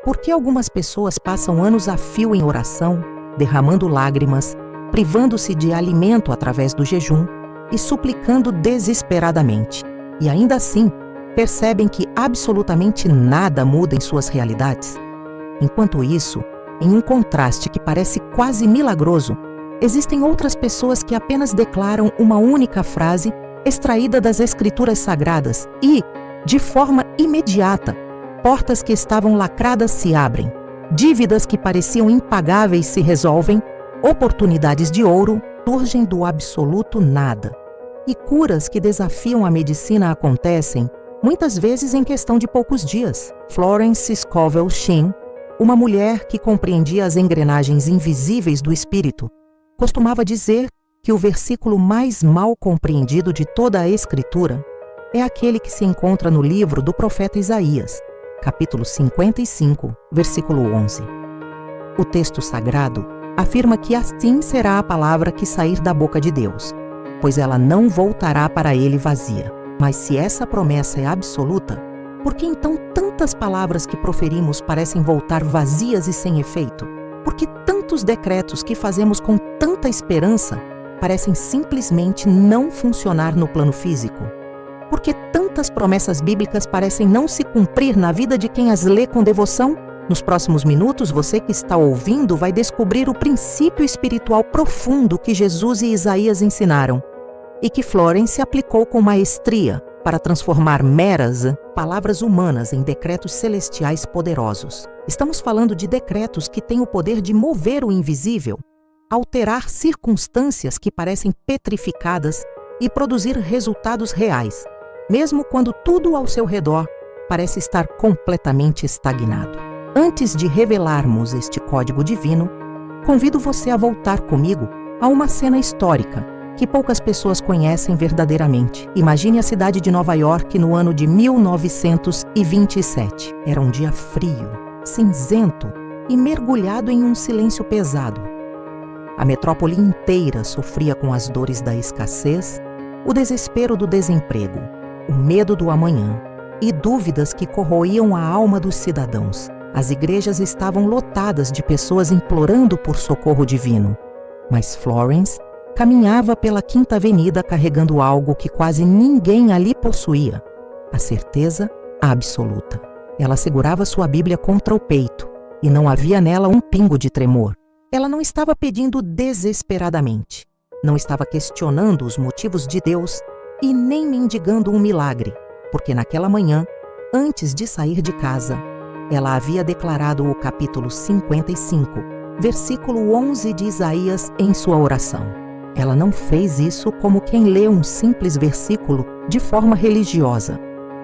Por que algumas pessoas passam anos a fio em oração, derramando lágrimas, privando-se de alimento através do jejum e suplicando desesperadamente, e ainda assim percebem que absolutamente nada muda em suas realidades? Enquanto isso, em um contraste que parece quase milagroso, existem outras pessoas que apenas declaram uma única frase extraída das Escrituras Sagradas e, de forma imediata, portas que estavam lacradas se abrem, dívidas que pareciam impagáveis se resolvem, oportunidades de ouro surgem do absoluto nada. E curas que desafiam a medicina acontecem, muitas vezes em questão de poucos dias. Florence Scovel Shinn, uma mulher que compreendia as engrenagens invisíveis do espírito, costumava dizer que o versículo mais mal compreendido de toda a Escritura é aquele que se encontra no livro do profeta Isaías, capítulo 55, versículo 11. O texto sagrado afirma que assim será a palavra que sair da boca de Deus, pois ela não voltará para ele vazia. Mas se essa promessa é absoluta, por que então tantas palavras que proferimos parecem voltar vazias e sem efeito? Por que tantos decretos que fazemos com tanta esperança parecem simplesmente não funcionar no plano físico? Por que tantas promessas bíblicas parecem não se cumprir na vida de quem as lê com devoção? Nos próximos minutos, você que está ouvindo vai descobrir o princípio espiritual profundo que Jesus e Isaías ensinaram e que Florence aplicou com maestria para transformar meras palavras humanas em decretos celestiais poderosos. Estamos falando de decretos que têm o poder de mover o invisível, alterar circunstâncias que parecem petrificadas e produzir resultados reais, mesmo quando tudo ao seu redor parece estar completamente estagnado. Antes de revelarmos este código divino, convido você a voltar comigo a uma cena histórica que poucas pessoas conhecem verdadeiramente. Imagine a cidade de Nova York no ano de 1927. Era um dia frio, cinzento e mergulhado em um silêncio pesado. A metrópole inteira sofria com as dores da escassez, o desespero do desemprego, o medo do amanhã e dúvidas que corroíam a alma dos cidadãos. As igrejas estavam lotadas de pessoas implorando por socorro divino, mas Florence caminhava pela Quinta Avenida carregando algo que quase ninguém ali possuía: a certeza absoluta. Ela segurava sua Bíblia contra o peito e não havia nela um pingo de tremor. Ela não estava pedindo desesperadamente, não estava questionando os motivos de Deus e nem mendigando um milagre, porque naquela manhã, antes de sair de casa, ela havia declarado o capítulo 55, versículo 11 de Isaías em sua oração. Ela não fez isso como quem lê um simples versículo de forma religiosa,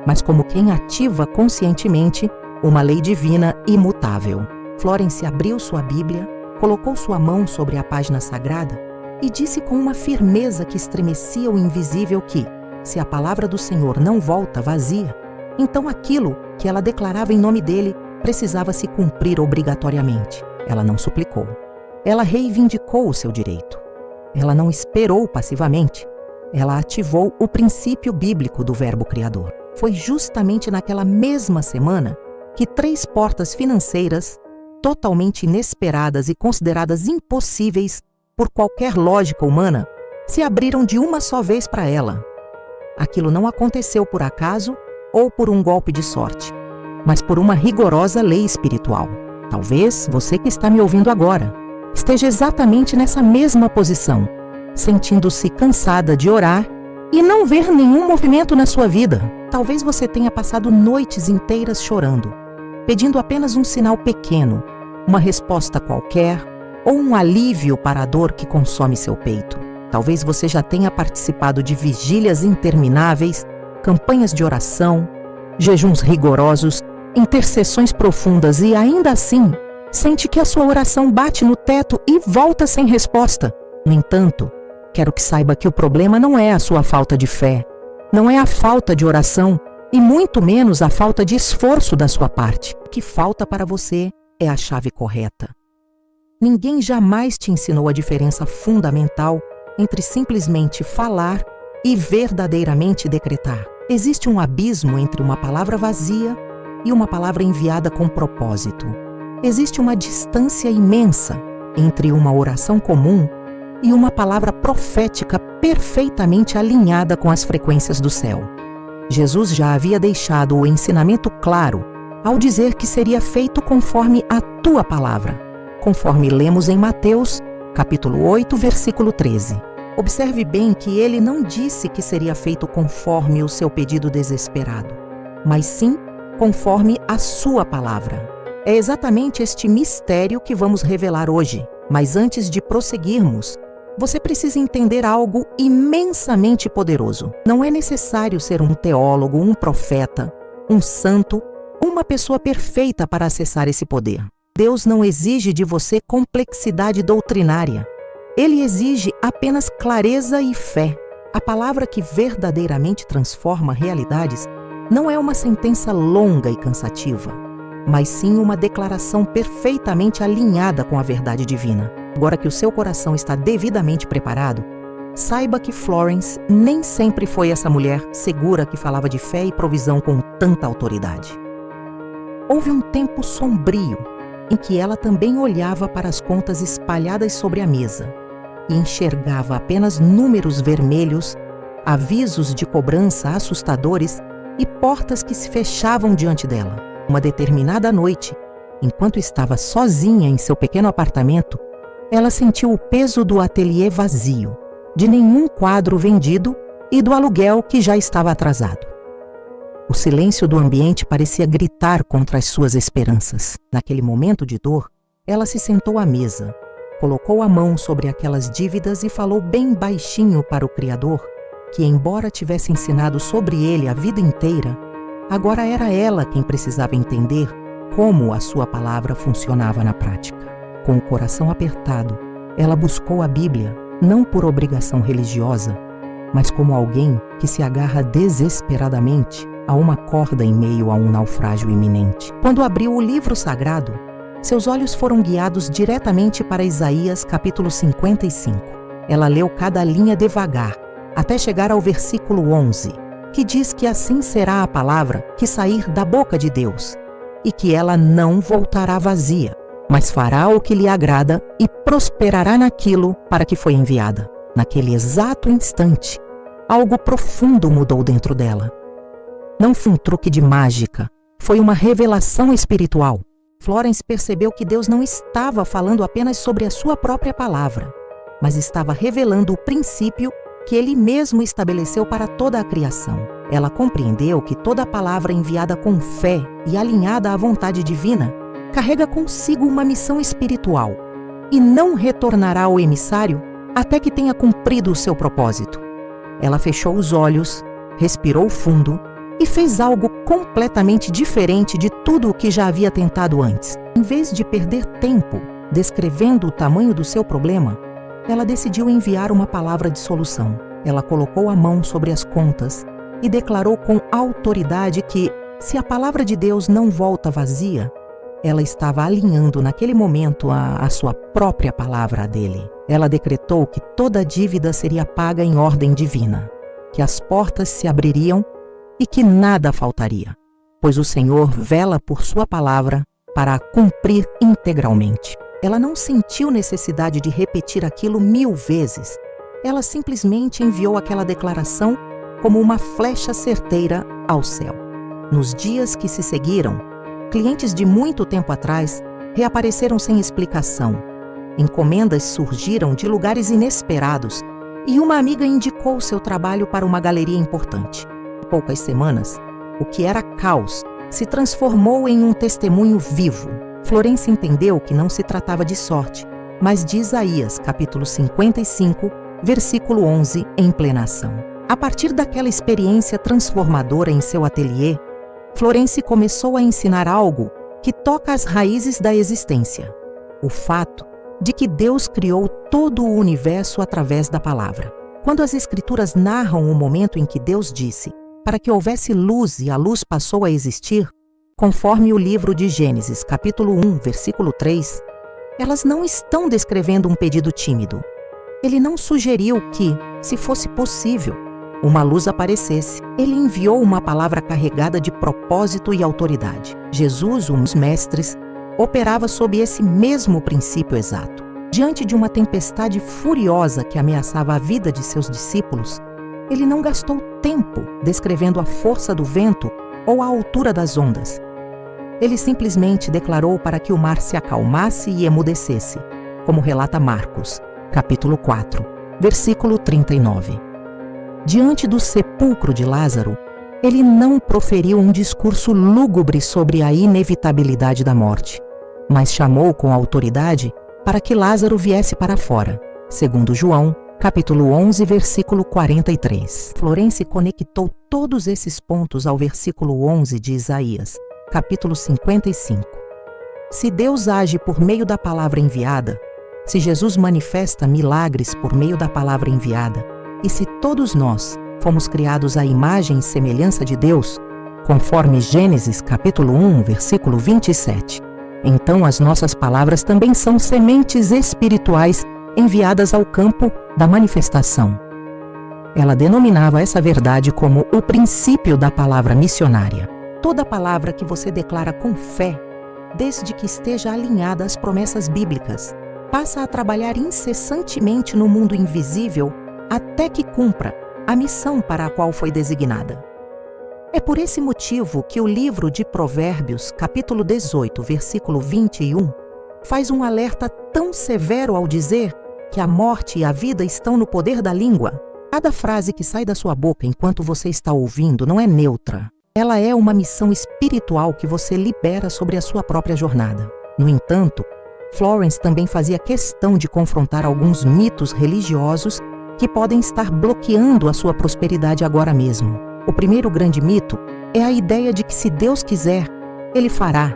mas como quem ativa conscientemente uma lei divina imutável. Florence abriu sua Bíblia, colocou sua mão sobre a página sagrada e disse com uma firmeza que estremecia o invisível que, se a palavra do Senhor não volta vazia, então aquilo que ela declarava em nome dele precisava se cumprir obrigatoriamente. Ela não suplicou. Ela reivindicou o seu direito. Ela não esperou passivamente. Ela ativou o princípio bíblico do Verbo Criador. Foi justamente naquela mesma semana que 3 portas financeiras, totalmente inesperadas e consideradas impossíveis por qualquer lógica humana, se abriram de uma só vez para ela. Aquilo não aconteceu por acaso ou por um golpe de sorte, mas por uma rigorosa lei espiritual. Talvez você que está me ouvindo agora esteja exatamente nessa mesma posição, sentindo-se cansada de orar e não ver nenhum movimento na sua vida. Talvez você tenha passado noites inteiras chorando, pedindo apenas um sinal pequeno, uma resposta qualquer ou um alívio para a dor que consome seu peito. Talvez você já tenha participado de vigílias intermináveis, campanhas de oração, jejuns rigorosos, intercessões profundas e ainda assim sente que a sua oração bate no teto e volta sem resposta. No entanto, quero que saiba que o problema não é a sua falta de fé, não é a falta de oração e muito menos a falta de esforço da sua parte. O que falta para você é a chave correta. Ninguém jamais te ensinou a diferença fundamental entre simplesmente falar e verdadeiramente decretar. Existe um abismo entre uma palavra vazia e uma palavra enviada com propósito. Existe uma distância imensa entre uma oração comum e uma palavra profética perfeitamente alinhada com as frequências do céu. Jesus já havia deixado o ensinamento claro ao dizer que seria feito conforme a tua palavra, conforme lemos em Mateus, capítulo 8, versículo 13. Observe bem que ele não disse que seria feito conforme o seu pedido desesperado, mas sim conforme a sua palavra. É exatamente este mistério que vamos revelar hoje, mas antes de prosseguirmos, você precisa entender algo imensamente poderoso. Não é necessário ser um teólogo, um profeta, um santo, uma pessoa perfeita para acessar esse poder. Deus não exige de você complexidade doutrinária. Ele exige apenas clareza e fé. A palavra que verdadeiramente transforma realidades não é uma sentença longa e cansativa, mas sim uma declaração perfeitamente alinhada com a verdade divina. Agora que o seu coração está devidamente preparado, saiba que Florence nem sempre foi essa mulher segura que falava de fé e provisão com tanta autoridade. Houve um tempo sombrio em que ela também olhava para as contas espalhadas sobre a mesa e enxergava apenas números vermelhos, avisos de cobrança assustadores e portas que se fechavam diante dela. Uma determinada noite, enquanto estava sozinha em seu pequeno apartamento, ela sentiu o peso do ateliê vazio, de nenhum quadro vendido e do aluguel que já estava atrasado. O silêncio do ambiente parecia gritar contra as suas esperanças. Naquele momento de dor, ela se sentou à mesa, colocou a mão sobre aquelas dívidas e falou bem baixinho para o Criador, que, embora tivesse ensinado sobre ele a vida inteira, agora era ela quem precisava entender como a sua palavra funcionava na prática. Com o coração apertado, ela buscou a Bíblia, não por obrigação religiosa, mas como alguém que se agarra desesperadamente a uma corda em meio a um naufrágio iminente. Quando abriu o livro sagrado, seus olhos foram guiados diretamente para Isaías capítulo 55. Ela leu cada linha devagar, até chegar ao versículo 11, que diz que assim será a palavra que sair da boca de Deus, e que ela não voltará vazia, mas fará o que lhe agrada e prosperará naquilo para que foi enviada. Naquele exato instante, algo profundo mudou dentro dela. Não foi um truque de mágica, foi uma revelação espiritual. Florence percebeu que Deus não estava falando apenas sobre a sua própria palavra, mas estava revelando o princípio que ele mesmo estabeleceu para toda a criação. Ela compreendeu que toda palavra enviada com fé e alinhada à vontade divina carrega consigo uma missão espiritual e não retornará ao emissário até que tenha cumprido o seu propósito. Ela fechou os olhos, respirou fundo e fez algo completamente diferente de tudo o que já havia tentado antes. Em vez de perder tempo descrevendo o tamanho do seu problema, ela decidiu enviar uma palavra de solução. Ela colocou a mão sobre as contas e declarou com autoridade que, se a palavra de Deus não volta vazia, ela estava alinhando naquele momento a sua própria palavra a dele. Ela decretou que toda dívida seria paga em ordem divina, que as portas se abririam e que nada faltaria, pois o Senhor vela por sua palavra para a cumprir integralmente. Ela não sentiu necessidade de repetir aquilo 1000 vezes. Ela simplesmente enviou aquela declaração como uma flecha certeira ao céu. Nos dias que se seguiram, clientes de muito tempo atrás reapareceram sem explicação. Encomendas surgiram de lugares inesperados e uma amiga indicou seu trabalho para uma galeria importante. Em poucas semanas, o que era caos se transformou em um testemunho vivo. Florence entendeu que não se tratava de sorte, mas de Isaías, capítulo 55, versículo 11, em plena ação. A partir daquela experiência transformadora em seu ateliê, Florence começou a ensinar algo que toca as raízes da existência: o fato de que Deus criou todo o universo através da palavra. Quando as Escrituras narram o momento em que Deus disse para que houvesse luz e a luz passou a existir, conforme o livro de Gênesis, capítulo 1, versículo 3, elas não estão descrevendo um pedido tímido. Ele não sugeriu que, se fosse possível, uma luz aparecesse. Ele enviou uma palavra carregada de propósito e autoridade. Jesus, um dos mestres, operava sob esse mesmo princípio exato. Diante de uma tempestade furiosa que ameaçava a vida de seus discípulos, ele não gastou tempo descrevendo a força do vento ou a altura das ondas. Ele simplesmente declarou para que o mar se acalmasse e emudecesse, como relata Marcos, capítulo 4, versículo 39. Diante do sepulcro de Lázaro, ele não proferiu um discurso lúgubre sobre a inevitabilidade da morte, mas chamou com autoridade para que Lázaro viesse para fora, segundo João, capítulo 11, versículo 43. Florence conectou todos esses pontos ao versículo 11 de Isaías, capítulo 55. Se Deus age por meio da palavra enviada, se Jesus manifesta milagres por meio da palavra enviada, e se todos nós fomos criados à imagem e semelhança de Deus, conforme Gênesis capítulo 1, versículo 27, então as nossas palavras também são sementes espirituais enviadas ao campo da manifestação. Ela denominava essa verdade como o princípio da palavra missionária. Toda palavra que você declara com fé, desde que esteja alinhada às promessas bíblicas, passa a trabalhar incessantemente no mundo invisível até que cumpra a missão para a qual foi designada. É por esse motivo que o livro de Provérbios, capítulo 18, versículo 21, faz um alerta tão severo ao dizer que a morte e a vida estão no poder da língua. Cada frase que sai da sua boca enquanto você está ouvindo não é neutra. Ela é uma missão espiritual que você libera sobre a sua própria jornada. No entanto, Florence também fazia questão de confrontar alguns mitos religiosos que podem estar bloqueando a sua prosperidade agora mesmo. O primeiro grande mito é a ideia de que se Deus quiser, Ele fará,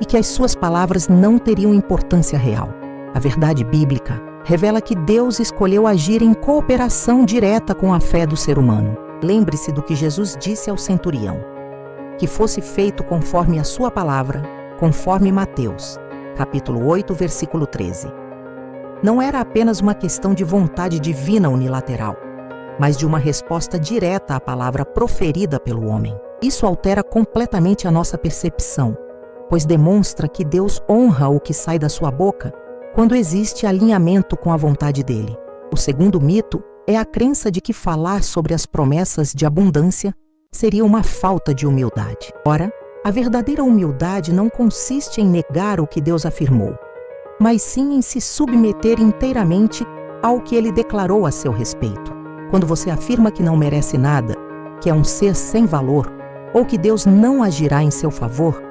e que as suas palavras não teriam importância real. A verdade bíblica revela que Deus escolheu agir em cooperação direta com a fé do ser humano. Lembre-se do que Jesus disse ao centurião: que fosse feito conforme a sua palavra, conforme Mateus, capítulo 8, versículo 13. Não era apenas uma questão de vontade divina unilateral, mas de uma resposta direta à palavra proferida pelo homem. Isso altera completamente a nossa percepção, pois demonstra que Deus honra o que sai da sua boca quando existe alinhamento com a vontade dele. O segundo mito é a crença de que falar sobre as promessas de abundância seria uma falta de humildade. Ora, a verdadeira humildade não consiste em negar o que Deus afirmou, mas sim em se submeter inteiramente ao que ele declarou a seu respeito. Quando você afirma que não merece nada, que é um ser sem valor, ou que Deus não agirá em seu favor,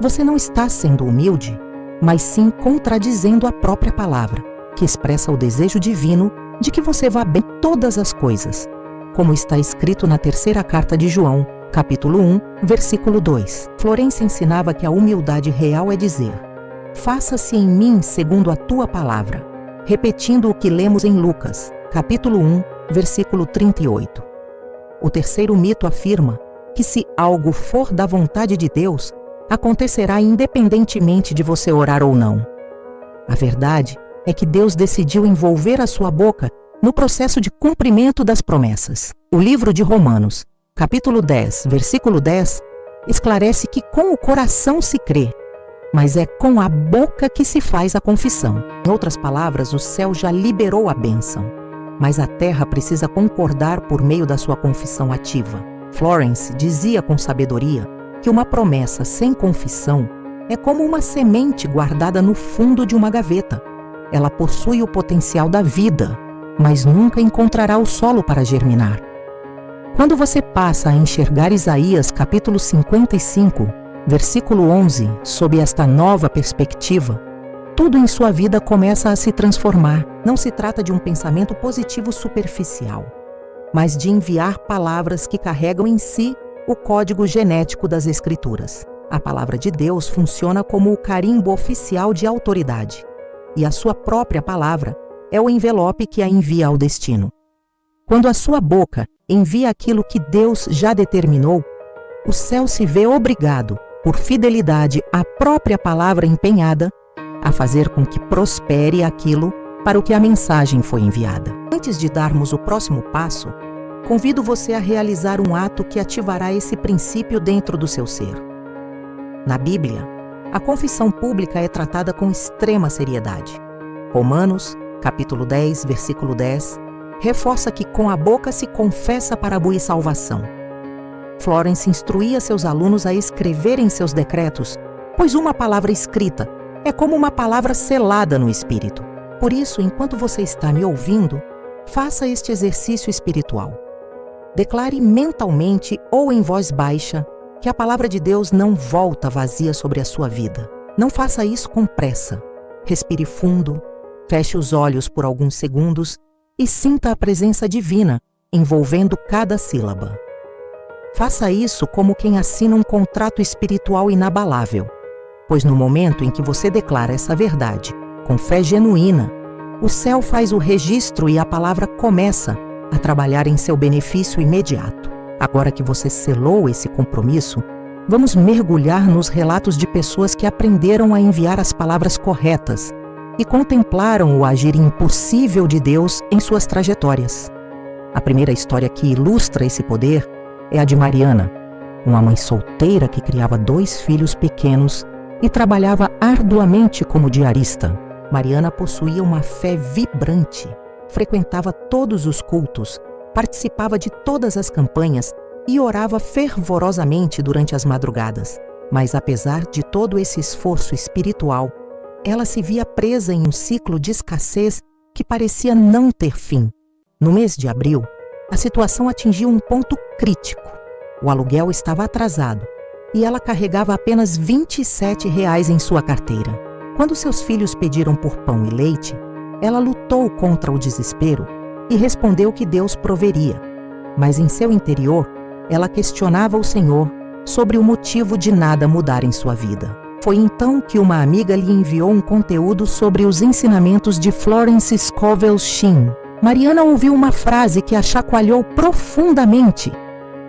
você não está sendo humilde, mas sim contradizendo a própria palavra, que expressa o desejo divino de que você vá bem em todas as coisas, como está escrito na terceira carta de João, capítulo 1, versículo 2. Florence ensinava que a humildade real é dizer: faça-se em mim segundo a tua palavra, repetindo o que lemos em Lucas, capítulo 1, versículo 38. O terceiro mito afirma que se algo for da vontade de Deus, acontecerá independentemente de você orar ou não. A verdade é que Deus decidiu envolver a sua boca no processo de cumprimento das promessas. O livro de Romanos, capítulo 10, versículo 10, esclarece que com o coração se crê, mas é com a boca que se faz a confissão. Em outras palavras, o céu já liberou a bênção, mas a terra precisa concordar por meio da sua confissão ativa. Florence dizia com sabedoria que uma promessa sem confissão é como uma semente guardada no fundo de uma gaveta. Ela possui o potencial da vida, mas nunca encontrará o solo para germinar. Quando você passa a enxergar Isaías capítulo 55, versículo 11, sob esta nova perspectiva, tudo em sua vida começa a se transformar. Não se trata de um pensamento positivo superficial, mas de enviar palavras que carregam em si o código genético das Escrituras. A palavra de Deus funciona como o carimbo oficial de autoridade, e a sua própria palavra é o envelope que a envia ao destino. Quando a sua boca envia aquilo que Deus já determinou, o céu se vê obrigado, por fidelidade à própria palavra empenhada, a fazer com que prospere aquilo para o que a mensagem foi enviada. Antes de darmos o próximo passo, convido você a realizar um ato que ativará esse princípio dentro do seu ser. Na Bíblia, a confissão pública é tratada com extrema seriedade. Romanos, capítulo 10, versículo 10, reforça que com a boca se confessa para a boa salvação. Florence instruía seus alunos a escreverem seus decretos, pois uma palavra escrita é como uma palavra selada no espírito. Por isso, enquanto você está me ouvindo, faça este exercício espiritual. Declare mentalmente ou em voz baixa que a palavra de Deus não volta vazia sobre a sua vida. Não faça isso com pressa. Respire fundo, feche os olhos por alguns segundos e sinta a presença divina envolvendo cada sílaba. Faça isso como quem assina um contrato espiritual inabalável, pois no momento em que você declara essa verdade com fé genuína, o céu faz o registro e a palavra começa a trabalhar em seu benefício imediato. Agora que você selou esse compromisso, vamos mergulhar nos relatos de pessoas que aprenderam a enviar as palavras corretas e contemplaram o agir impossível de Deus em suas trajetórias. A primeira história que ilustra esse poder é a de Mariana, uma mãe solteira que criava 2 filhos pequenos e trabalhava arduamente como diarista. Mariana possuía uma fé vibrante, frequentava todos os cultos, participava de todas as campanhas e orava fervorosamente durante as madrugadas. Mas apesar de todo esse esforço espiritual, ela se via presa em um ciclo de escassez que parecia não ter fim. No mês de abril, a situação atingiu um ponto crítico. O aluguel estava atrasado e ela carregava apenas R$ 27 em sua carteira. Quando seus filhos pediram por pão e leite, ela lutou contra o desespero e respondeu que Deus proveria. Mas em seu interior, ela questionava o Senhor sobre o motivo de nada mudar em sua vida. Foi então que uma amiga lhe enviou um conteúdo sobre os ensinamentos de Florence Scovel Shinn. Mariana ouviu uma frase que a chacoalhou profundamente: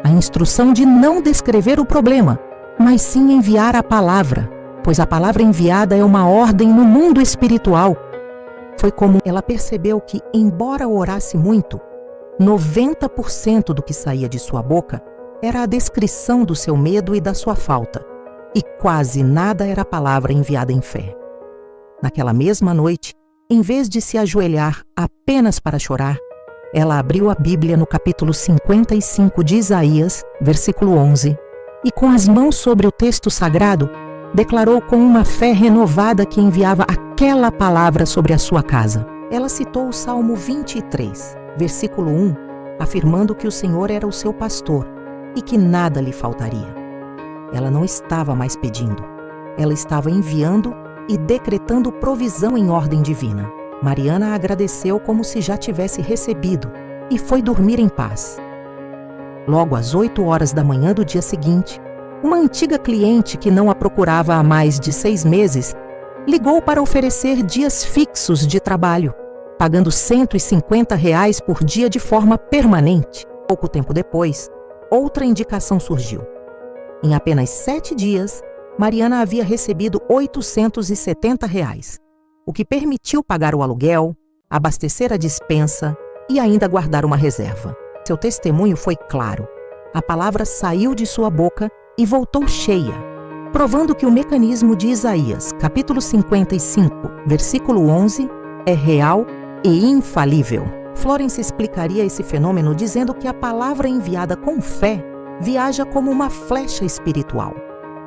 a instrução de não descrever o problema, mas sim enviar a palavra, pois a palavra enviada é uma ordem no mundo espiritual. Foi como ela percebeu que, embora orasse muito, 90% do que saía de sua boca era a descrição do seu medo e da sua falta, e quase nada era a palavra enviada em fé. Naquela mesma noite, em vez de se ajoelhar apenas para chorar, ela abriu a Bíblia no capítulo 55 de Isaías, versículo 11, e com as mãos sobre o texto sagrado, declarou com uma fé renovada que enviava aquela palavra sobre a sua casa. Ela citou o Salmo 23, versículo 1, afirmando que o Senhor era o seu pastor e que nada lhe faltaria. Ela não estava mais pedindo, ela estava enviando e decretando provisão em ordem divina. Mariana agradeceu como se já tivesse recebido e foi dormir em paz. Logo às 8 horas da manhã do dia seguinte, uma antiga cliente que não a procurava há mais de 6 meses ligou para oferecer dias fixos de trabalho, pagando R$ 150 por dia de forma permanente. Pouco tempo depois, outra indicação surgiu. Em apenas 7 dias, Mariana havia recebido R$ 870, o que permitiu pagar o aluguel, abastecer a despensa e ainda guardar uma reserva. Seu testemunho foi claro. A palavra saiu de sua boca e voltou cheia, provando que o mecanismo de Isaías, capítulo 55, versículo 11, é real e infalível. Florence explicaria esse fenômeno dizendo que a palavra enviada com fé viaja como uma flecha espiritual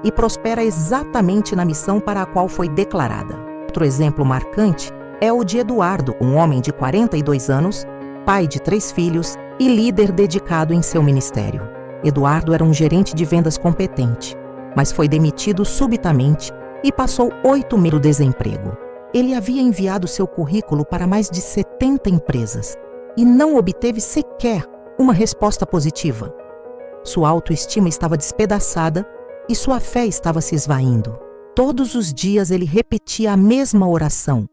e prospera exatamente na missão para a qual foi declarada. Outro exemplo marcante é o de Eduardo, um homem de 42 anos, pai de 3 filhos e líder dedicado em seu ministério. Eduardo era um gerente de vendas competente, mas foi demitido subitamente e passou 8 meses no desemprego. Ele havia enviado seu currículo para mais de 70 empresas e não obteve sequer uma resposta positiva. Sua autoestima estava despedaçada e sua fé estava se esvaindo. Todos os dias ele repetia a mesma oração,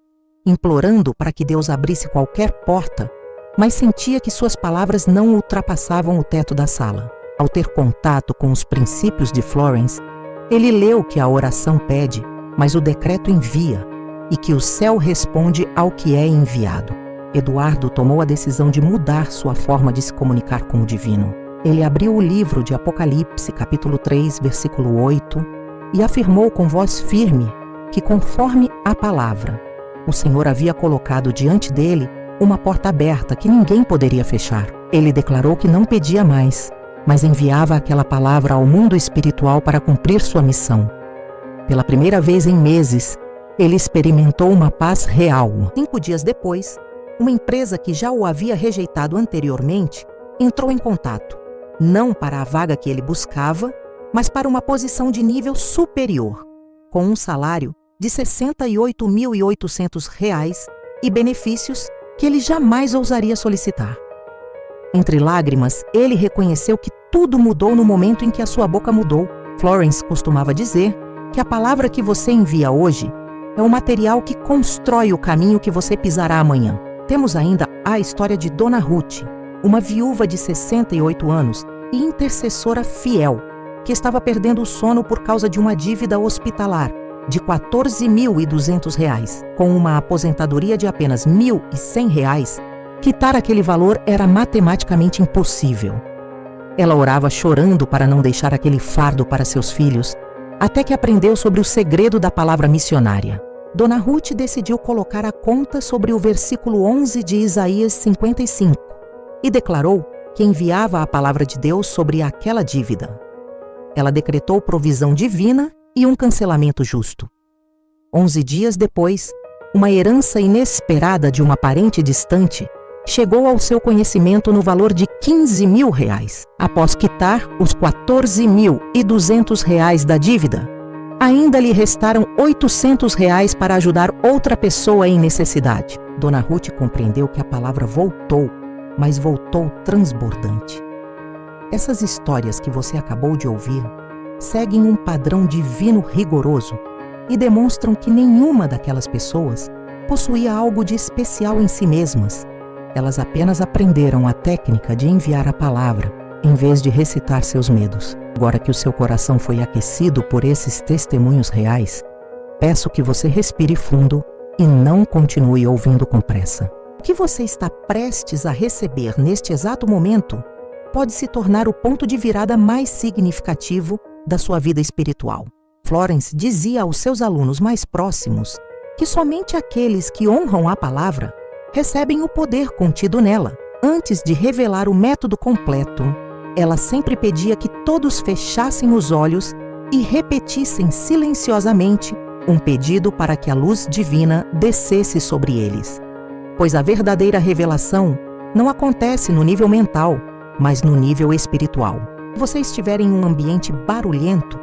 implorando para que Deus abrisse qualquer porta, mas sentia que suas palavras não ultrapassavam o teto da sala. Ao ter contato com os princípios de Florence, ele leu que a oração pede, mas o decreto envia, e que o céu responde ao que é enviado. Eduardo tomou a decisão de mudar sua forma de se comunicar com o divino. Ele abriu o livro de Apocalipse, capítulo 3, versículo 8, e afirmou com voz firme que, conforme a palavra, o Senhor havia colocado diante dele uma porta aberta que ninguém poderia fechar. Ele declarou que não pedia mais, mas enviava aquela palavra ao mundo espiritual para cumprir sua missão. Pela primeira vez em meses, ele experimentou uma paz real. 5 dias depois, uma empresa que já o havia rejeitado anteriormente entrou em contato, não para a vaga que ele buscava, mas para uma posição de nível superior, com um salário de R$ 68.800 e benefícios que ele jamais ousaria solicitar. Entre lágrimas, ele reconheceu que tudo mudou no momento em que a sua boca mudou. Florence costumava dizer que a palavra que você envia hoje é o material que constrói o caminho que você pisará amanhã. Temos ainda a história de Dona Ruth, uma viúva de 68 anos e intercessora fiel, que estava perdendo o sono por causa de uma dívida hospitalar de R$ 14.200. Com uma aposentadoria de apenas R$ 1.100, quitar aquele valor era matematicamente impossível. Ela orava chorando para não deixar aquele fardo para seus filhos, até que aprendeu sobre o segredo da palavra missionária. Dona Ruth decidiu colocar a conta sobre o versículo 11 de Isaías 55 e declarou que enviava a palavra de Deus sobre aquela dívida. Ela decretou provisão divina e um cancelamento justo. 11 dias depois, uma herança inesperada de uma parente distante chegou ao seu conhecimento no valor de R$ 15.000. Após quitar os R$ 14.200 da dívida, ainda lhe restaram R$ 800 para ajudar outra pessoa em necessidade. Dona Ruth compreendeu que a palavra voltou, mas voltou transbordante. Essas histórias que você acabou de ouvir seguem um padrão divino rigoroso e demonstram que nenhuma daquelas pessoas possuía algo de especial em si mesmas. Elas apenas aprenderam a técnica de enviar a palavra, em vez de recitar seus medos. Agora que o seu coração foi aquecido por esses testemunhos reais, peço que você respire fundo e não continue ouvindo com pressa. O que você está prestes a receber neste exato momento pode se tornar o ponto de virada mais significativo da sua vida espiritual. Florence dizia aos seus alunos mais próximos que somente aqueles que honram a palavra recebem o poder contido nela. Antes de revelar o método completo, ela sempre pedia que todos fechassem os olhos e repetissem silenciosamente um pedido para que a luz divina descesse sobre eles. Pois a verdadeira revelação não acontece no nível mental, mas no nível espiritual. Se você estiver em um ambiente barulhento,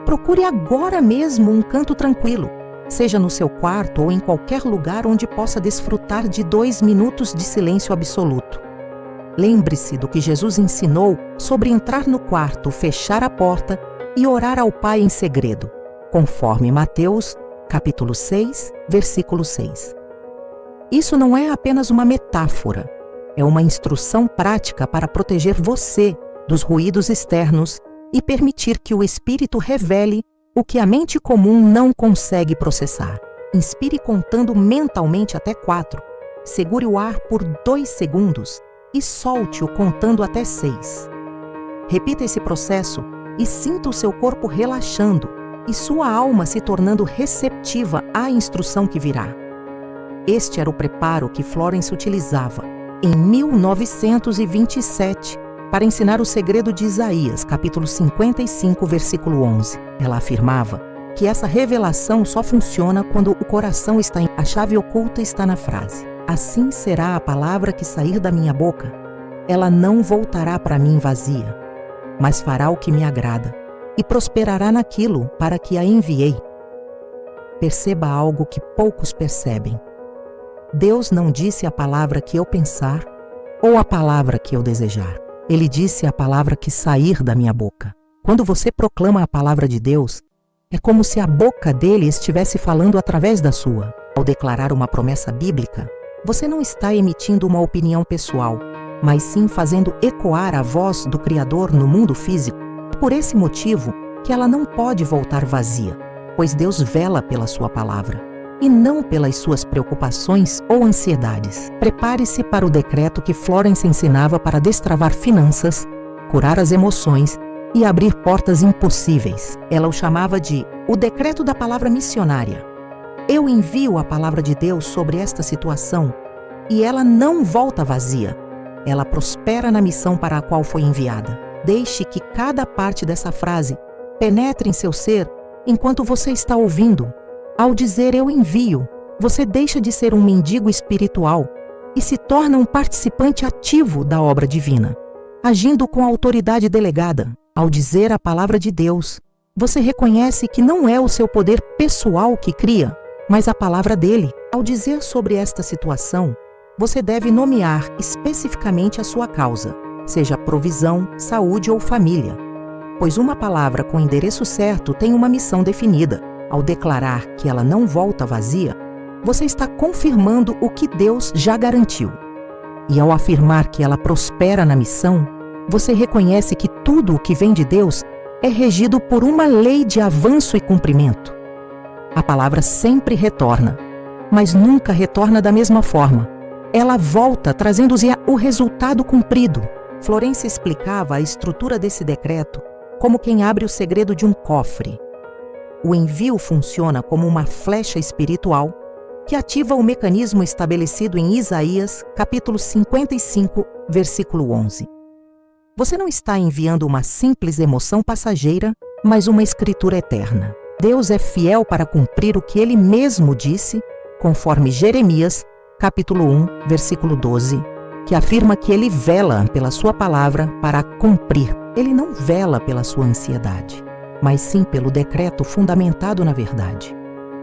procure agora mesmo um canto tranquilo, seja no seu quarto ou em qualquer lugar onde possa desfrutar de 2 minutos de silêncio absoluto. Lembre-se do que Jesus ensinou sobre entrar no quarto, fechar a porta e orar ao Pai em segredo, conforme Mateus, capítulo 6, versículo 6. Isso não é apenas uma metáfora, é uma instrução prática para proteger você dos ruídos externos e permitir que o Espírito revele o que a mente comum não consegue processar. Inspire contando mentalmente até 4, segure o ar por 2 segundos e solte-o contando até 6. Repita esse processo e sinta o seu corpo relaxando e sua alma se tornando receptiva à instrução que virá. Este era o preparo que Florence utilizava em 1927 para ensinar o segredo de Isaías, capítulo 55, versículo 11. Ela afirmava que essa revelação só funciona quando o coração está em... A chave oculta está na frase: assim será a palavra que sair da minha boca. Ela não voltará para mim vazia, mas fará o que me agrada e prosperará naquilo para que a enviei. Perceba algo que poucos percebem. Deus não disse a palavra que eu pensar ou a palavra que eu desejar. Ele disse a palavra que sair da minha boca. Quando você proclama a palavra de Deus, é como se a boca dele estivesse falando através da sua. Ao declarar uma promessa bíblica, você não está emitindo uma opinião pessoal, mas sim fazendo ecoar a voz do Criador no mundo físico. Por esse motivo que ela não pode voltar vazia, pois Deus vela pela sua palavra. e não pelas suas preocupações ou ansiedades. Prepare-se para o decreto que Florence ensinava para destravar finanças, curar as emoções e abrir portas impossíveis. Ela o chamava de o decreto da palavra missionária. Eu envio a palavra de Deus sobre esta situação e ela não volta vazia. Ela prospera na missão para a qual foi enviada. Deixe que cada parte dessa frase penetre em seu ser enquanto você está ouvindo. Ao dizer eu envio, você deixa de ser um mendigo espiritual e se torna um participante ativo da obra divina, agindo com a autoridade delegada. Ao dizer a palavra de Deus, você reconhece que não é o seu poder pessoal que cria, mas a palavra dele. Ao dizer sobre esta situação, você deve nomear especificamente a sua causa, seja provisão, saúde ou família, pois uma palavra com endereço certo tem uma missão definida. Ao declarar que ela não volta vazia, você está confirmando o que Deus já garantiu. E ao afirmar que ela prospera na missão, você reconhece que tudo o que vem de Deus é regido por uma lei de avanço e cumprimento. A palavra sempre retorna, mas nunca retorna da mesma forma. Ela volta trazendo-lhe o resultado cumprido. Florence explicava a estrutura desse decreto como quem abre o segredo de um cofre. O envio funciona como uma flecha espiritual que ativa o mecanismo estabelecido em Isaías, capítulo 55, versículo 11. Você não está enviando uma simples emoção passageira, mas uma escritura eterna. Deus é fiel para cumprir o que Ele mesmo disse, conforme Jeremias, capítulo 1, versículo 12, que afirma que Ele vela pela sua palavra para cumprir. Ele não vela pela sua ansiedade, mas sim pelo decreto fundamentado na verdade.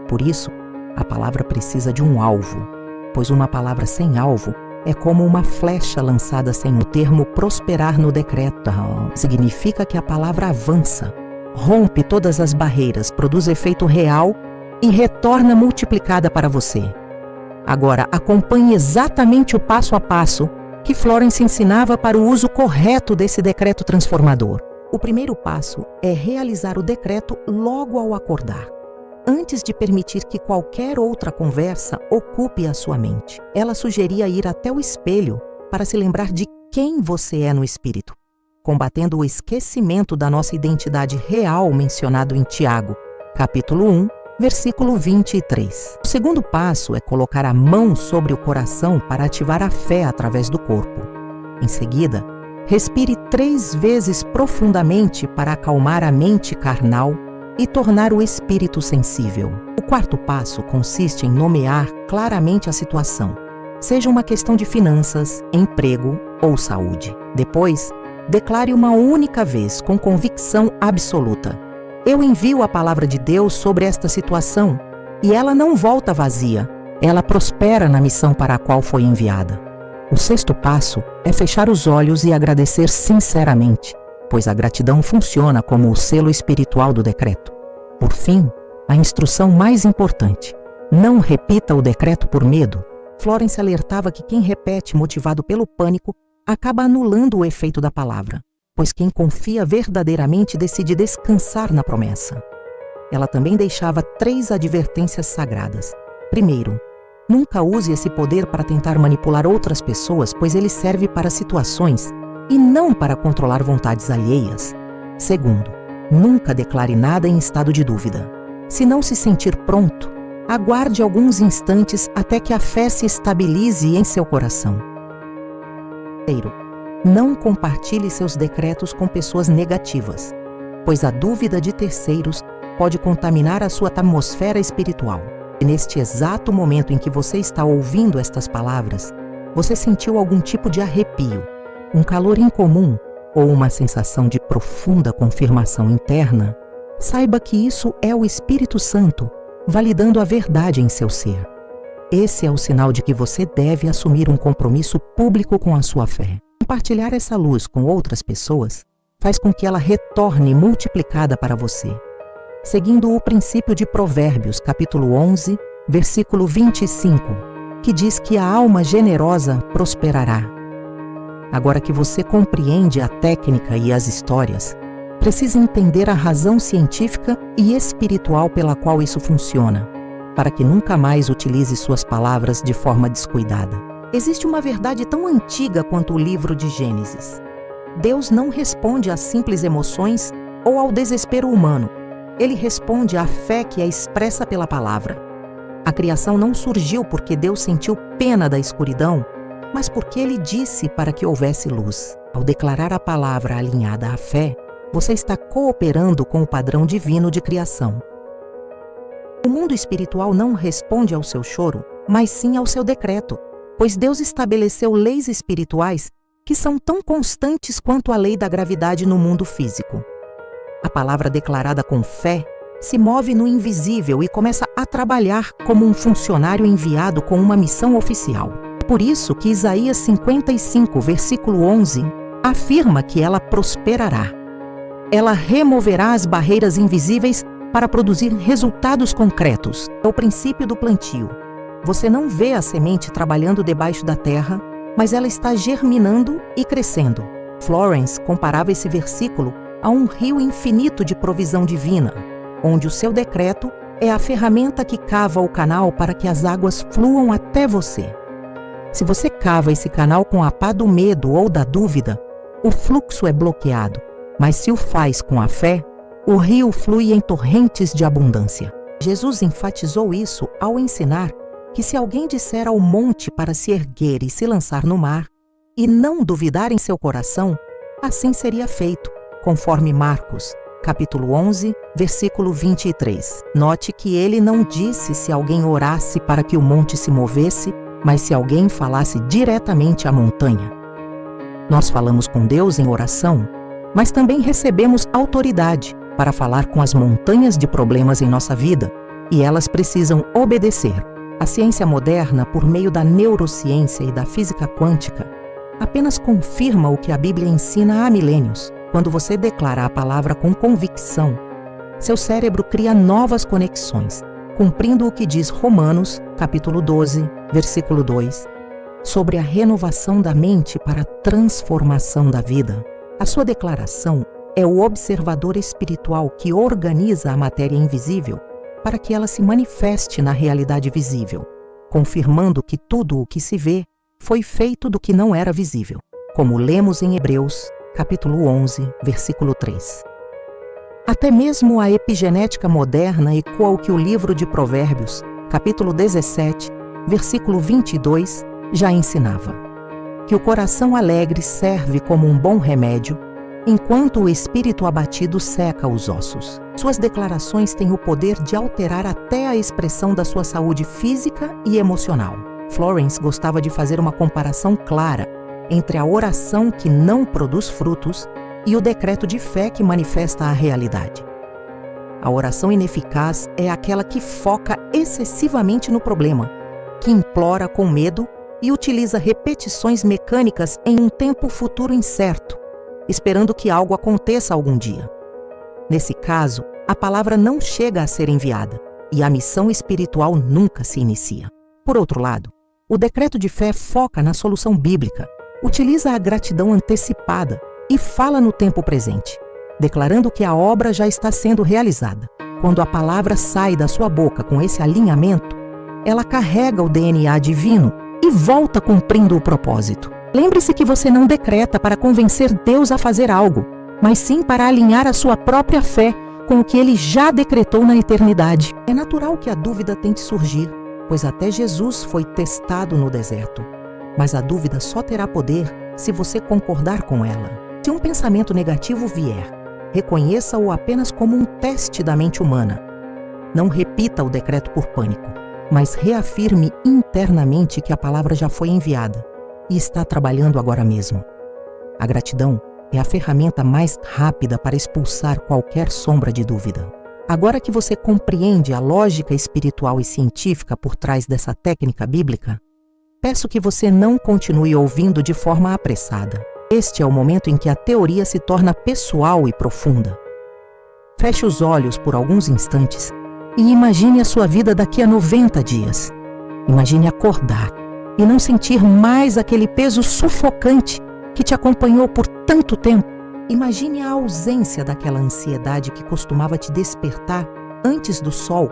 Por isso, a palavra precisa de um alvo, pois uma palavra sem alvo é como uma flecha lançada sem o termo prosperar no decreto. Significa que a palavra avança, rompe todas as barreiras, produz efeito real e retorna multiplicada para você. Agora, acompanhe exatamente o passo a passo que Florence ensinava para o uso correto desse decreto transformador. O primeiro passo é realizar o decreto logo ao acordar, antes de permitir que qualquer outra conversa ocupe a sua mente. Ela sugeria ir até o espelho para se lembrar de quem você é no espírito, combatendo o esquecimento da nossa identidade real mencionado em Tiago, capítulo 1, versículo 23. O segundo passo é colocar a mão sobre o coração para ativar a fé através do corpo. Em seguida, respire 3 vezes profundamente para acalmar a mente carnal e tornar o espírito sensível. O quarto passo consiste em nomear claramente a situação, seja uma questão de finanças, emprego ou saúde. Depois, declare uma única vez com convicção absoluta: eu envio a palavra de Deus sobre esta situação e ela não volta vazia, ela prospera na missão para a qual foi enviada. O sexto passo é fechar os olhos e agradecer sinceramente, pois a gratidão funciona como o selo espiritual do decreto. Por fim, a instrução mais importante: não repita o decreto por medo. Florence alertava que quem repete motivado pelo pânico acaba anulando o efeito da palavra, pois quem confia verdadeiramente decide descansar na promessa. Ela também deixava 3 advertências sagradas. Primeiro, nunca use esse poder para tentar manipular outras pessoas, pois ele serve para situações e não para controlar vontades alheias. Segundo, nunca declare nada em estado de dúvida. Se não se sentir pronto, aguarde alguns instantes até que a fé se estabilize em seu coração. Terceiro, não compartilhe seus decretos com pessoas negativas, pois a dúvida de terceiros pode contaminar a sua atmosfera espiritual. E neste exato momento em que você está ouvindo estas palavras, você sentiu algum tipo de arrepio, um calor incomum ou uma sensação de profunda confirmação interna, saiba que isso é o Espírito Santo validando a verdade em seu ser. Esse é o sinal de que você deve assumir um compromisso público com a sua fé. Compartilhar essa luz com outras pessoas faz com que ela retorne multiplicada para você, seguindo o princípio de Provérbios, capítulo 11, versículo 25, que diz que a alma generosa prosperará. Agora que você compreende a técnica e as histórias, precisa entender a razão científica e espiritual pela qual isso funciona. para que nunca mais utilize suas palavras de forma descuidada. Existe uma verdade tão antiga quanto o livro de Gênesis. Deus não responde às simples emoções ou ao desespero humano. Ele responde à fé que é expressa pela palavra. A criação não surgiu porque Deus sentiu pena da escuridão, mas porque Ele disse para que houvesse luz. Ao declarar a palavra alinhada à fé, você está cooperando com o padrão divino de criação. O mundo espiritual não responde ao seu choro, mas sim ao seu decreto, pois Deus estabeleceu leis espirituais que são tão constantes quanto a lei da gravidade no mundo físico. A palavra declarada com fé se move no invisível e começa a trabalhar como um funcionário enviado com uma missão oficial. Por isso que Isaías 55, versículo 11, afirma que ela prosperará. Ela removerá as barreiras invisíveis para produzir resultados concretos. É o princípio do plantio. Você não vê a semente trabalhando debaixo da terra, mas ela está germinando e crescendo. Florence comparava esse versículo a um rio infinito de provisão divina, onde o seu decreto é a ferramenta que cava o canal para que as águas fluam até você. Se você cava esse canal com a pá do medo ou da dúvida, o fluxo é bloqueado, mas se o faz com a fé, o rio flui em torrentes de abundância. Jesus enfatizou isso ao ensinar que se alguém disser ao monte para se erguer e se lançar no mar, e não duvidar em seu coração, assim seria feito, conforme Marcos, capítulo 11, versículo 23. Note que ele não disse se alguém orasse para que o monte se movesse, mas se alguém falasse diretamente à montanha. Nós falamos com Deus em oração, mas também recebemos autoridade para falar com as montanhas de problemas em nossa vida, e elas precisam obedecer. A ciência moderna, por meio da neurociência e da física quântica, apenas confirma o que a Bíblia ensina há milênios. Quando você declara a palavra com convicção, seu cérebro cria novas conexões, cumprindo o que diz Romanos, capítulo 12, versículo 2, sobre a renovação da mente para a transformação da vida. A sua declaração é o observador espiritual que organiza a matéria invisível para que ela se manifeste na realidade visível, confirmando que tudo o que se vê foi feito do que não era visível, como lemos em Hebreus, capítulo 11, versículo 3. Até mesmo a epigenética moderna ecoa o que o livro de Provérbios, capítulo 17, versículo 22, já ensinava: que o coração alegre serve como um bom remédio, enquanto o espírito abatido seca os ossos. Suas declarações têm o poder de alterar até a expressão da sua saúde física e emocional. Florence gostava de fazer uma comparação clara entre a oração que não produz frutos e o decreto de fé que manifesta a realidade. A oração ineficaz é aquela que foca excessivamente no problema, que implora com medo e utiliza repetições mecânicas em um tempo futuro incerto, esperando que algo aconteça algum dia. Nesse caso, a palavra não chega a ser enviada e a missão espiritual nunca se inicia. Por outro lado, o decreto de fé foca na solução bíblica, utiliza a gratidão antecipada e fala no tempo presente, declarando que a obra já está sendo realizada. Quando a palavra sai da sua boca com esse alinhamento, ela carrega o DNA divino e volta cumprindo o propósito. Lembre-se que você não decreta para convencer Deus a fazer algo, mas sim para alinhar a sua própria fé com o que Ele já decretou na eternidade. É natural que a dúvida tente surgir, pois até Jesus foi testado no deserto. Mas a dúvida só terá poder se você concordar com ela. Se um pensamento negativo vier, reconheça-o apenas como um teste da mente humana. Não repita o decreto por pânico, mas reafirme internamente que a palavra já foi enviada e está trabalhando agora mesmo. A gratidão é a ferramenta mais rápida para expulsar qualquer sombra de dúvida. Agora que você compreende a lógica espiritual e científica por trás dessa técnica bíblica, peço que você não continue ouvindo de forma apressada. Este é o momento em que a teoria se torna pessoal e profunda. Feche os olhos por alguns instantes e imagine a sua vida daqui a 90 dias. Imagine acordar e não sentir mais aquele peso sufocante que te acompanhou por tanto tempo. Imagine a ausência daquela ansiedade que costumava te despertar antes do sol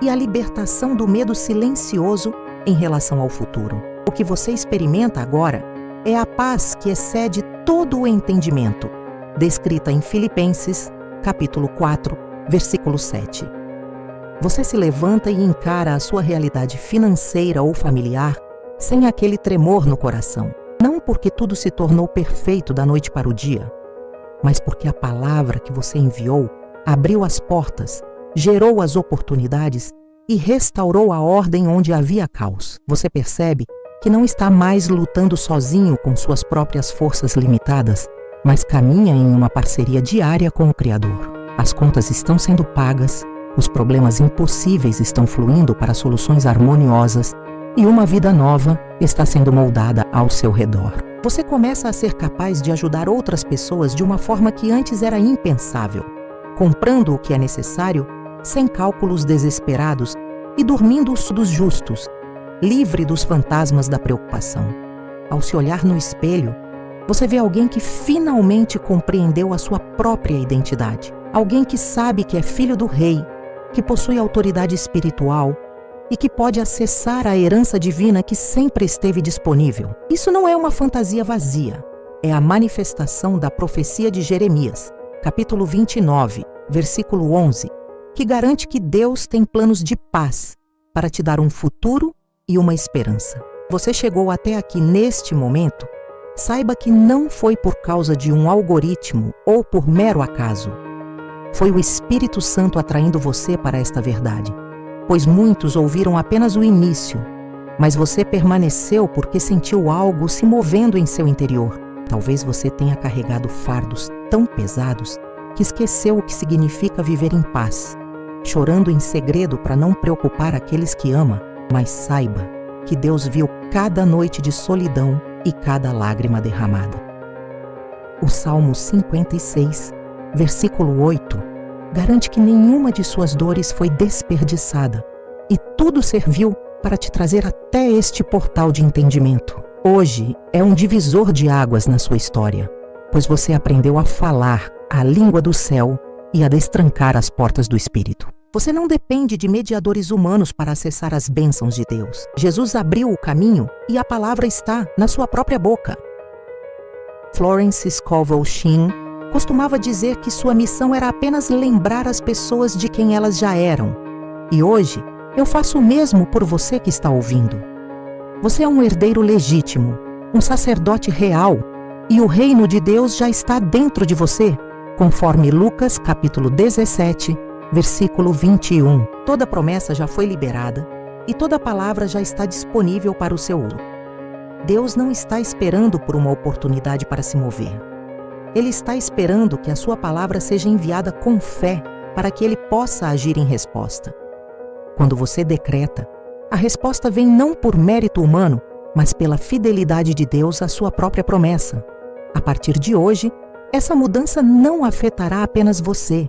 e a libertação do medo silencioso em relação ao futuro. O que você experimenta agora é a paz que excede todo o entendimento, descrita em Filipenses, capítulo 4, versículo 7. Você se levanta e encara a sua realidade financeira ou familiar sem aquele tremor no coração. Não porque tudo se tornou perfeito da noite para o dia, mas porque a palavra que você enviou abriu as portas, gerou as oportunidades e restaurou a ordem onde havia caos. Você percebe que não está mais lutando sozinho com suas próprias forças limitadas, mas caminha em uma parceria diária com o Criador. As contas estão sendo pagas, os problemas impossíveis estão fluindo para soluções harmoniosas e uma vida nova está sendo moldada ao seu redor. Você começa a ser capaz de ajudar outras pessoas de uma forma que antes era impensável, comprando o que é necessário sem cálculos desesperados e dormindo dos justos, livre dos fantasmas da preocupação. Ao se olhar no espelho, você vê alguém que finalmente compreendeu a sua própria identidade. Alguém que sabe que é filho do rei, que possui autoridade espiritual e que pode acessar a herança divina que sempre esteve disponível. Isso não é uma fantasia vazia, é a manifestação da profecia de Jeremias, capítulo 29, versículo 11, que garante que Deus tem planos de paz para te dar um futuro e uma esperança. Você chegou até aqui neste momento, saiba que não foi por causa de um algoritmo ou por mero acaso. Foi o Espírito Santo atraindo você para esta verdade, pois muitos ouviram apenas o início, mas você permaneceu porque sentiu algo se movendo em seu interior. Talvez você tenha carregado fardos tão pesados que esqueceu o que significa viver em paz, chorando em segredo para não preocupar aqueles que ama, mas saiba que Deus viu cada noite de solidão e cada lágrima derramada. O Salmo 56, versículo 8, garante que nenhuma de suas dores foi desperdiçada e tudo serviu para te trazer até este portal de entendimento. Hoje é um divisor de águas na sua história, pois você aprendeu a falar a língua do céu e a destrancar as portas do Espírito. Você não depende de mediadores humanos para acessar as bênçãos de Deus. Jesus abriu o caminho e a palavra está na sua própria boca. Florence Scovel Shinn costumava dizer que sua missão era apenas lembrar as pessoas de quem elas já eram. E hoje, eu faço o mesmo por você que está ouvindo. Você é um herdeiro legítimo, um sacerdote real, e o reino de Deus já está dentro de você, conforme Lucas capítulo 17, versículo 21. Toda promessa já foi liberada e toda palavra já está disponível para o seu uso. Deus não está esperando por uma oportunidade para se mover. Ele está esperando que a sua palavra seja enviada com fé para que ele possa agir em resposta. Quando você decreta, a resposta vem não por mérito humano, mas pela fidelidade de Deus à sua própria promessa. A partir de hoje, essa mudança não afetará apenas você,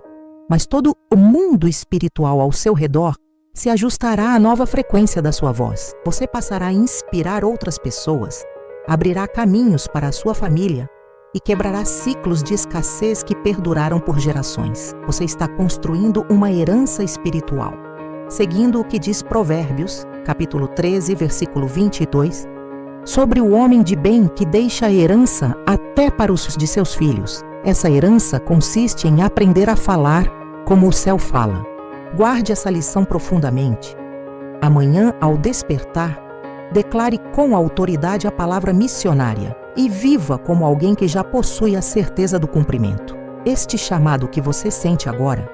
mas todo o mundo espiritual ao seu redor se ajustará à nova frequência da sua voz. Você passará a inspirar outras pessoas, abrirá caminhos para a sua família e quebrará ciclos de escassez que perduraram por gerações. Você está construindo uma herança espiritual. Seguindo o que diz Provérbios, capítulo 13, versículo 22, sobre o homem de bem que deixa a herança até para os de seus filhos. Essa herança consiste em aprender a falar como o céu fala. Guarde essa lição profundamente. Amanhã, ao despertar, declare com autoridade a palavra missionária e viva como alguém que já possui a certeza do cumprimento. Este chamado que você sente agora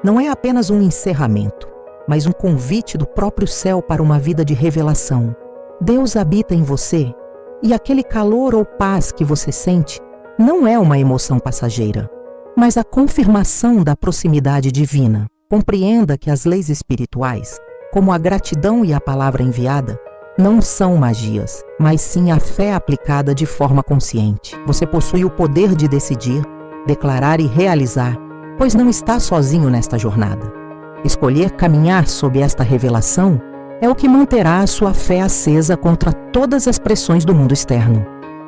não é apenas um encerramento, mas um convite do próprio céu para uma vida de revelação. Deus habita em você e aquele calor ou paz que você sente não é uma emoção passageira, mas a confirmação da proximidade divina. Compreenda que as leis espirituais, como a gratidão e a palavra enviada, não são magias, mas sim a fé aplicada de forma consciente. Você possui o poder de decidir, declarar e realizar, pois não está sozinho nesta jornada. Escolher caminhar sob esta revelação é o que manterá a sua fé acesa contra todas as pressões do mundo externo.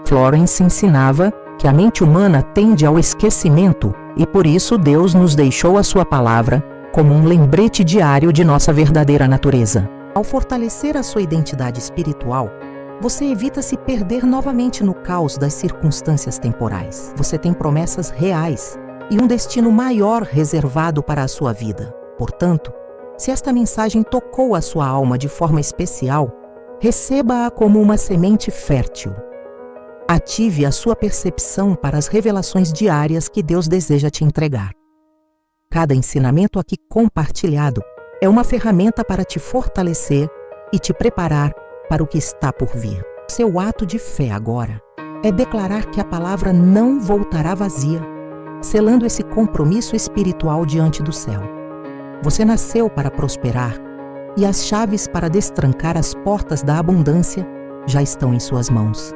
Florence ensinava que a mente humana tende ao esquecimento e por isso Deus nos deixou a sua palavra como um lembrete diário de nossa verdadeira natureza. Ao fortalecer a sua identidade espiritual, você evita se perder novamente no caos das circunstâncias temporais. Você tem promessas reais e um destino maior reservado para a sua vida. Portanto, se esta mensagem tocou a sua alma de forma especial, receba-a como uma semente fértil. Ative a sua percepção para as revelações diárias que Deus deseja te entregar. Cada ensinamento aqui compartilhado é uma ferramenta para te fortalecer e te preparar para o que está por vir. Seu ato de fé agora é declarar que a palavra não voltará vazia, selando esse compromisso espiritual diante do céu. Você nasceu para prosperar e as chaves para destrancar as portas da abundância já estão em suas mãos.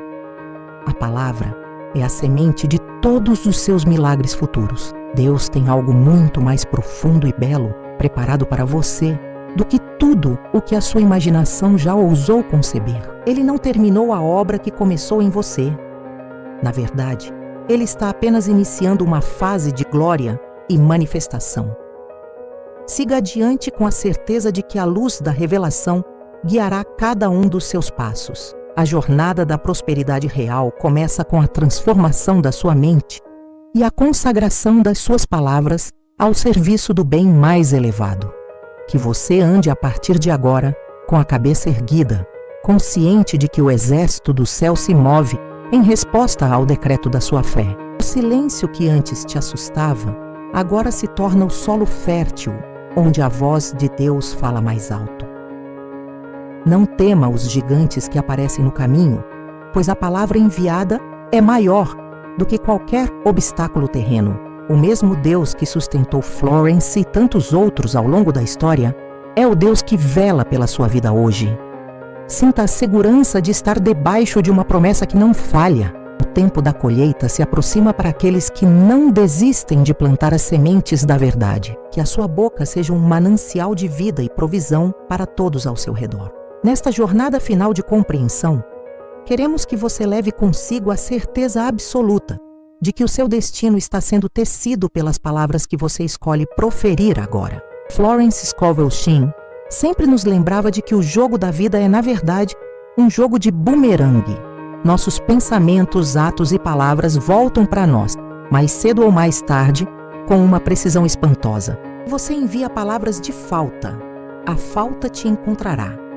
A palavra é a semente de todos os seus milagres futuros. Deus tem algo muito mais profundo e belo preparado para você do que tudo o que a sua imaginação já ousou conceber. Ele não terminou a obra que começou em você. Na verdade, Ele está apenas iniciando uma fase de glória e manifestação. Siga adiante com a certeza de que a luz da revelação guiará cada um dos seus passos. A jornada da prosperidade real começa com a transformação da sua mente e a consagração das suas palavras ao serviço do bem mais elevado. Que você ande a partir de agora com a cabeça erguida, consciente de que o exército do céu se move em resposta ao decreto da sua fé. O silêncio que antes te assustava, agora se torna o solo fértil, onde a voz de Deus fala mais alto. Não tema os gigantes que aparecem no caminho, pois a palavra enviada é maior do que qualquer obstáculo terreno. O mesmo Deus que sustentou Florence e tantos outros ao longo da história é o Deus que vela pela sua vida hoje. Sinta a segurança de estar debaixo de uma promessa que não falha. O tempo da colheita se aproxima para aqueles que não desistem de plantar as sementes da verdade. Que a sua boca seja um manancial de vida e provisão para todos ao seu redor. Nesta jornada final de compreensão, queremos que você leve consigo a certeza absoluta de que o seu destino está sendo tecido pelas palavras que você escolhe proferir agora. Florence Scovel Shinn sempre nos lembrava de que o jogo da vida é, na verdade, um jogo de bumerangue. Nossos pensamentos, atos e palavras voltam para nós, mais cedo ou mais tarde, com uma precisão espantosa. Você envia palavras de falta, a falta te encontrará.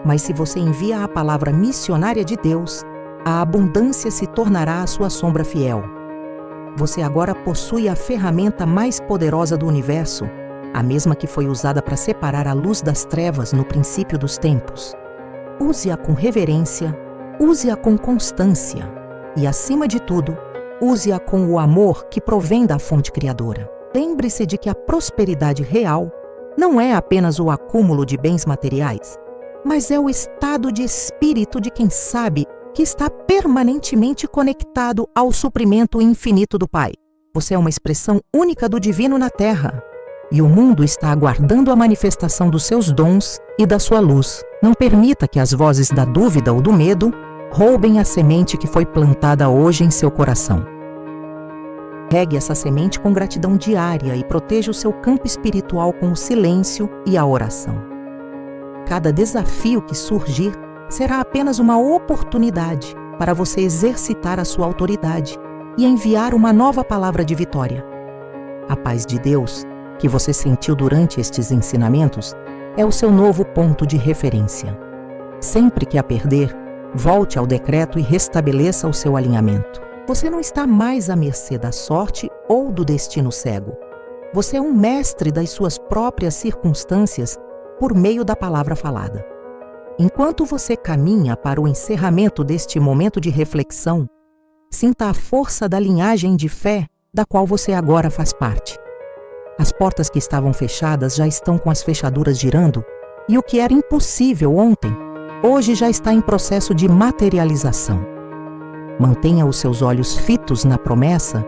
Mas se você envia a palavra missionária de Deus, a abundância se tornará a sua sombra fiel. Você agora possui a ferramenta mais poderosa do universo, a mesma que foi usada para separar a luz das trevas no princípio dos tempos. Use-a com reverência, use-a com constância e, acima de tudo, use-a com o amor que provém da fonte criadora. Lembre-se de que a prosperidade real não é apenas o acúmulo de bens materiais, mas é o estado de espírito de quem sabe que está permanentemente conectado ao suprimento infinito do Pai. Você é uma expressão única do divino na Terra, e o mundo está aguardando a manifestação dos seus dons e da sua luz. Não permita que as vozes da dúvida ou do medo roubem a semente que foi plantada hoje em seu coração. Regue essa semente com gratidão diária e proteja o seu campo espiritual com o silêncio e a oração. Cada desafio que surgir será apenas uma oportunidade para você exercitar a sua autoridade e enviar uma nova palavra de vitória. A paz de Deus, que você sentiu durante estes ensinamentos, é o seu novo ponto de referência. Sempre que a perder, volte ao decreto e restabeleça o seu alinhamento. Você não está mais à mercê da sorte ou do destino cego. Você é um mestre das suas próprias circunstâncias por meio da palavra falada. Enquanto você caminha para o encerramento deste momento de reflexão, sinta a força da linhagem de fé da qual você agora faz parte. As portas que estavam fechadas já estão com as fechaduras girando, e o que era impossível ontem, hoje já está em processo de materialização. Mantenha os seus olhos fitos na promessa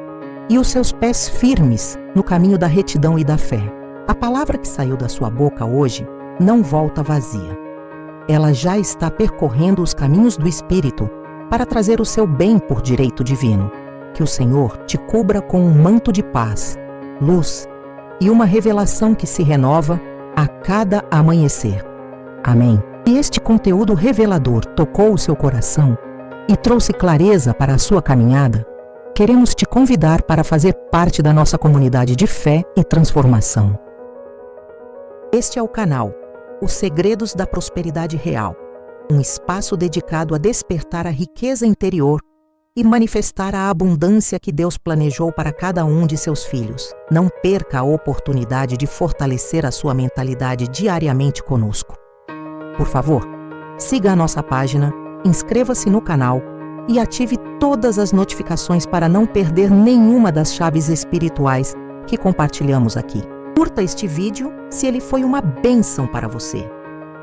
e os seus pés firmes no caminho da retidão e da fé. A palavra que saiu da sua boca hoje não volta vazia. Ela já está percorrendo os caminhos do Espírito para trazer o seu bem por direito divino. Que o Senhor te cubra com um manto de paz, luz e uma revelação que se renova a cada amanhecer. Amém. Se este conteúdo revelador tocou o seu coração e trouxe clareza para a sua caminhada, queremos te convidar para fazer parte da nossa comunidade de fé e transformação. Este é o canal Os Segredos da Prosperidade Real, um espaço dedicado a despertar a riqueza interior e manifestar a abundância que Deus planejou para cada um de seus filhos. Não perca a oportunidade de fortalecer a sua mentalidade diariamente conosco. Por favor, siga a nossa página, inscreva-se no canal e ative todas as notificações para não perder nenhuma das chaves espirituais que compartilhamos aqui. Curta este vídeo se ele foi uma bênção para você,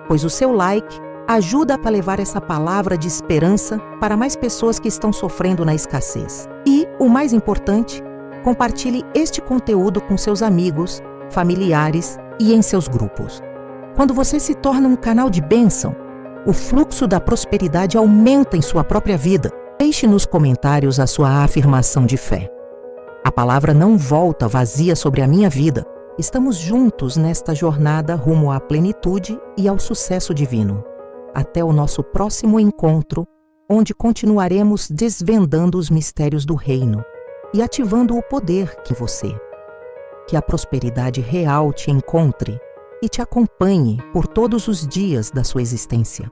pois o seu like ajuda a levar essa palavra de esperança para mais pessoas que estão sofrendo na escassez. E, o mais importante, compartilhe este conteúdo com seus amigos, familiares e em seus grupos. Quando você se torna um canal de bênção, o fluxo da prosperidade aumenta em sua própria vida. Deixe nos comentários a sua afirmação de fé. A palavra não volta vazia sobre a minha vida. Estamos juntos nesta jornada rumo à plenitude e ao sucesso divino. Até o nosso próximo encontro, onde continuaremos desvendando os mistérios do reino e ativando o poder que você. Que a prosperidade real te encontre e te acompanhe por todos os dias da sua existência.